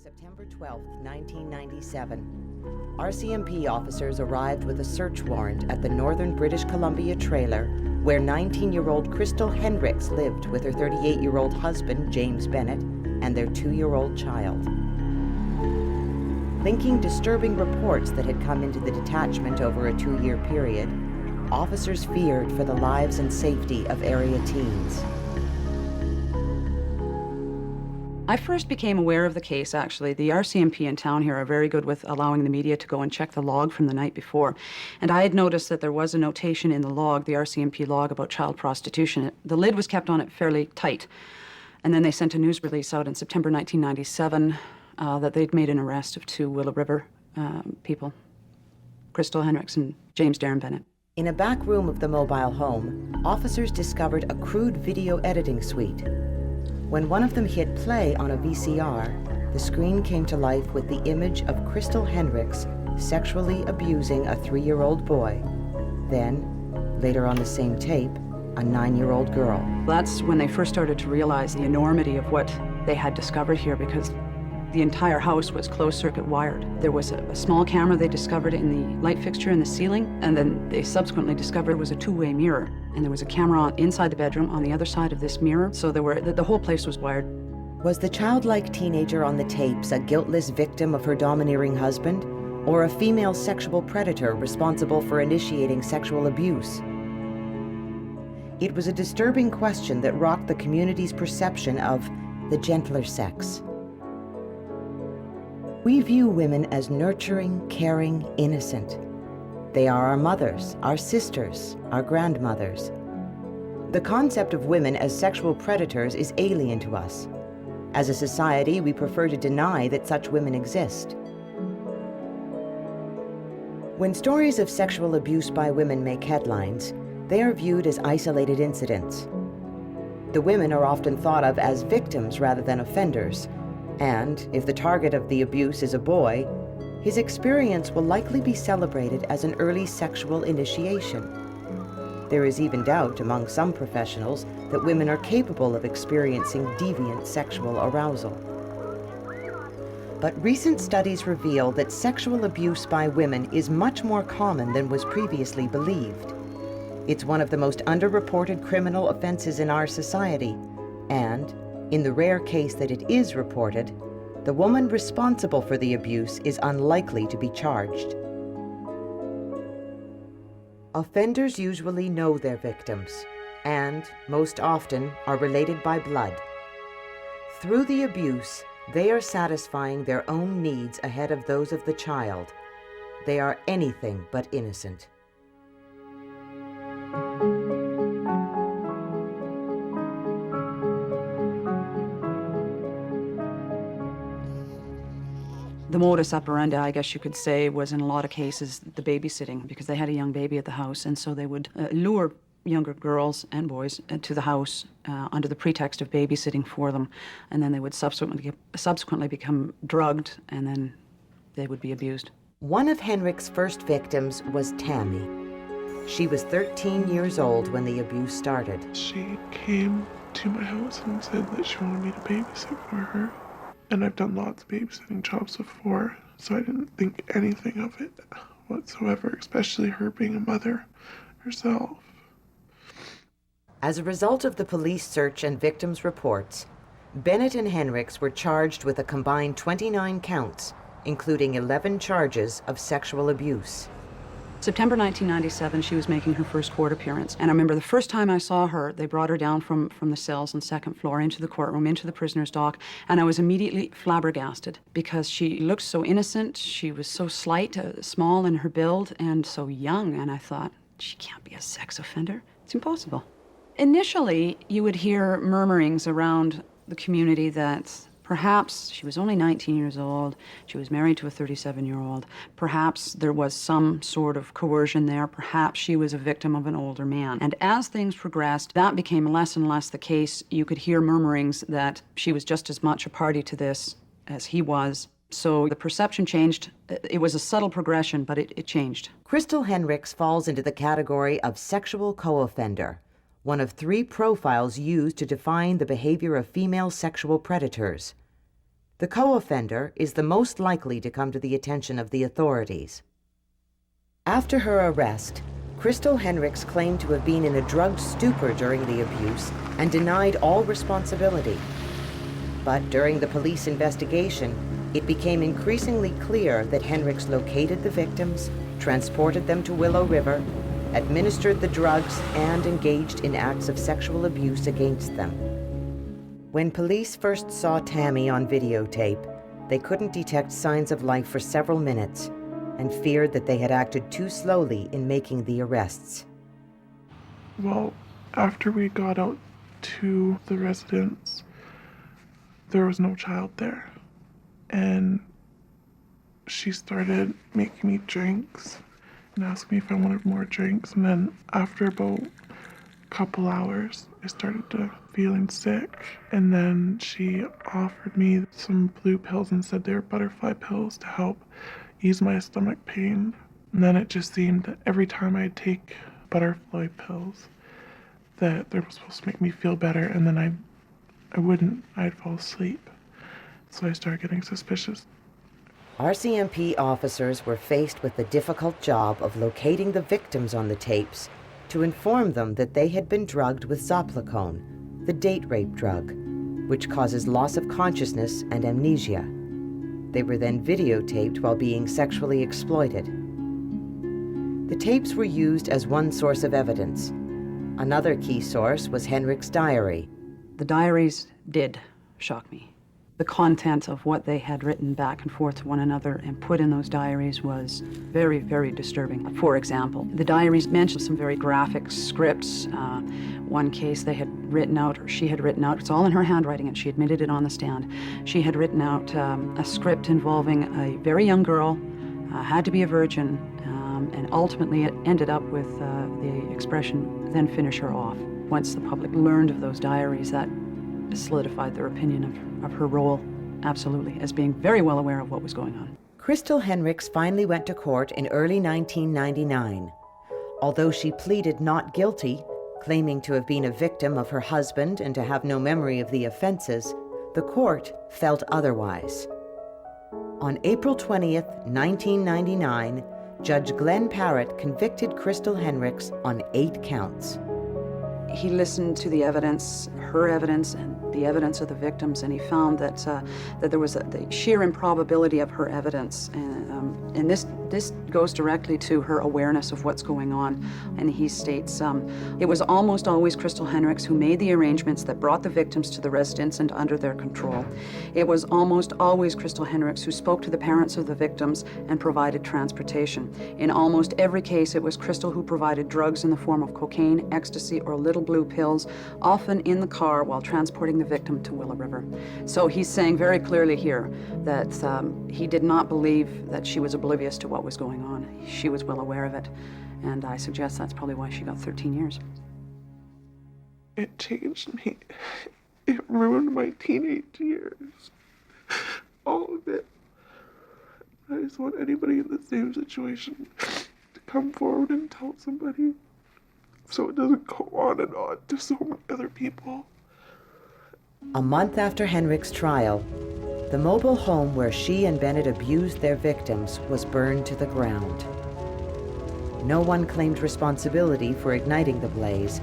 September 12, 1997, RCMP officers arrived with a search warrant at the northern British Columbia trailer where 19-year-old Crystal Henricks lived with her 38-year-old husband, James Bennett, and their 2-year-old child. Linking disturbing reports that had come into the detachment over a 2-year period, officers feared for the lives and safety of area teens. I first became aware of the case, actually. The RCMP in town here are very good with allowing the media to go and check the log from the night before. And I had noticed that there was a notation in the log, the RCMP log, about child prostitution. The lid was kept on it fairly tight. And then they sent a news release out in September 1997 that they'd made an arrest of 2 Willow River people, Crystal Henricks and James Bennett. In a back room of the mobile home, officers discovered a crude video editing suite. When one of them hit play on a VCR, the screen came to life with the image of Crystal Henricks sexually abusing a 3-year-old boy. Then, later on the same tape, a 9-year-old girl. That's when they first started to realize the enormity of what they had discovered here, because the entire house was closed-circuit wired. There was a small camera they discovered in the light fixture in the ceiling, and then they subsequently discovered it was a 2-way mirror. And there was a camera inside the bedroom on the other side of this mirror, so the whole place was wired. Was the childlike teenager on the tapes a guiltless victim of her domineering husband, or a female sexual predator responsible for initiating sexual abuse? It was a disturbing question that rocked the community's perception of the gentler sex. We view women as nurturing, caring, innocent. They are our mothers, our sisters, our grandmothers. The concept of women as sexual predators is alien to us. As a society, we prefer to deny that such women exist. When stories of sexual abuse by women make headlines, they are viewed as isolated incidents. The women are often thought of as victims rather than offenders. And if the target of the abuse is a boy, his experience will likely be celebrated as an early sexual initiation. There is even doubt among some professionals that women are capable of experiencing deviant sexual arousal. But recent studies reveal that sexual abuse by women is much more common than was previously believed. It's one of the most underreported criminal offenses in our society, and in the rare case that it is reported, the woman responsible for the abuse is unlikely to be charged. Offenders usually know their victims, and, most often, are related by blood. Through the abuse, they are satisfying their own needs ahead of those of the child. They are anything but innocent. The modus operandi, I guess you could say, was in a lot of cases the babysitting, because they had a young baby at the house, and so they would lure younger girls and boys to the house under the pretext of babysitting for them, and then they would subsequently become drugged, and then they would be abused. One of Henricks' first victims was Tammy. She was 13 years old when the abuse started. She came to my house and said that she wanted me to babysit for her. And I've done lots of babysitting jobs before, so I didn't think anything of it whatsoever, especially her being a mother herself. As a result of the police search and victims' reports, Bennett and Henricks were charged with a combined 29 counts, including 11 charges of sexual abuse. September 1997, she was making her first court appearance. And I remember the first time I saw her, they brought her down from the cells on the second floor into the courtroom, into the prisoner's dock, and I was immediately flabbergasted because she looked so innocent, she was so slight, small in her build, and so young, and I thought, she can't be a sex offender. It's impossible. Initially, you would hear murmurings around the community that perhaps she was only 19 years old, she was married to a 37-year-old, perhaps there was some sort of coercion there, perhaps she was a victim of an older man. And as things progressed, that became less and less the case. You could hear murmurings that she was just as much a party to this as he was. So the perception changed. It was a subtle progression, but it changed. Crystal Henricks falls into the category of sexual co-offender, one of 3 profiles used to define the behavior of female sexual predators. The co-offender is the most likely to come to the attention of the authorities. After her arrest, Crystal Henricks claimed to have been in a drugged stupor during the abuse and denied all responsibility. But during the police investigation, it became increasingly clear that Henricks located the victims, transported them to Willow River, administered the drugs, and engaged in acts of sexual abuse against them. When police first saw Tammy on videotape, they couldn't detect signs of life for several minutes and feared that they had acted too slowly in making the arrests. Well, after we got out to the residence, there was no child there. And she started making me drinks and asked me if I wanted more drinks. And then after about a couple hours, I started to feeling sick. And then she offered me some blue pills and said they were butterfly pills to help ease my stomach pain. And then it just seemed that every time I'd take butterfly pills that they were supposed to make me feel better, and then I'd fall asleep. So I started getting suspicious. RCMP officers were faced with the difficult job of locating the victims on the tapes to inform them that they had been drugged with Zoplicone, the date rape drug, which causes loss of consciousness and amnesia. They were then videotaped while being sexually exploited. The tapes were used as one source of evidence. Another key source was Henricks' diary. The diaries did shock me. The content of what they had written back and forth to one another and put in those diaries was very, very disturbing. For example, the diaries mentioned some very graphic scripts. One case they had written out, or she had written out, it's all in her handwriting and she admitted it on the stand. She had written out a script involving a very young girl, had to be a virgin, and ultimately it ended up with the expression, "then finish her off." Once the public learned of those diaries, that solidified their opinion of her role, absolutely, as being very well aware of what was going on. Crystal Henricks finally went to court in early 1999. Although she pleaded not guilty, claiming to have been a victim of her husband and to have no memory of the offenses, the court felt otherwise. On April 20th, 1999, Judge Glenn Parrott convicted Crystal Henricks on 8 counts. He listened to the evidence, her evidence, and the evidence of the victims, and he found that that there was the sheer improbability of her evidence, and this goes directly to her awareness of what's going on. And he states, it was almost always Crystal Henricks who made the arrangements that brought the victims to the residence and under their control. It was almost always Crystal Henricks who spoke to the parents of the victims and provided transportation. In almost every case, it was Crystal who provided drugs in the form of cocaine, ecstasy, or little blue pills, often in the car while transporting the victim to Willow River. So he's saying very clearly here that he did not believe that she was oblivious to what was going on. She was well aware of it, and I suggest that's probably why she got 13 years. It changed me. It ruined my teenage years. All of it. I just want anybody in the same situation to come forward and tell somebody so it doesn't go on and on to so many other people. A month after Henricks' trial, the mobile home where she and Bennett abused their victims was burned to the ground. No one claimed responsibility for igniting the blaze,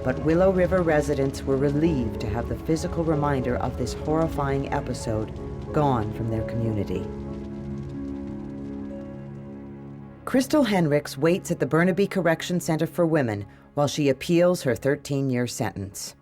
but Willow River residents were relieved to have the physical reminder of this horrifying episode gone from their community. Crystal Henricks waits at the Burnaby Correction Center for Women while she appeals her 13-year sentence.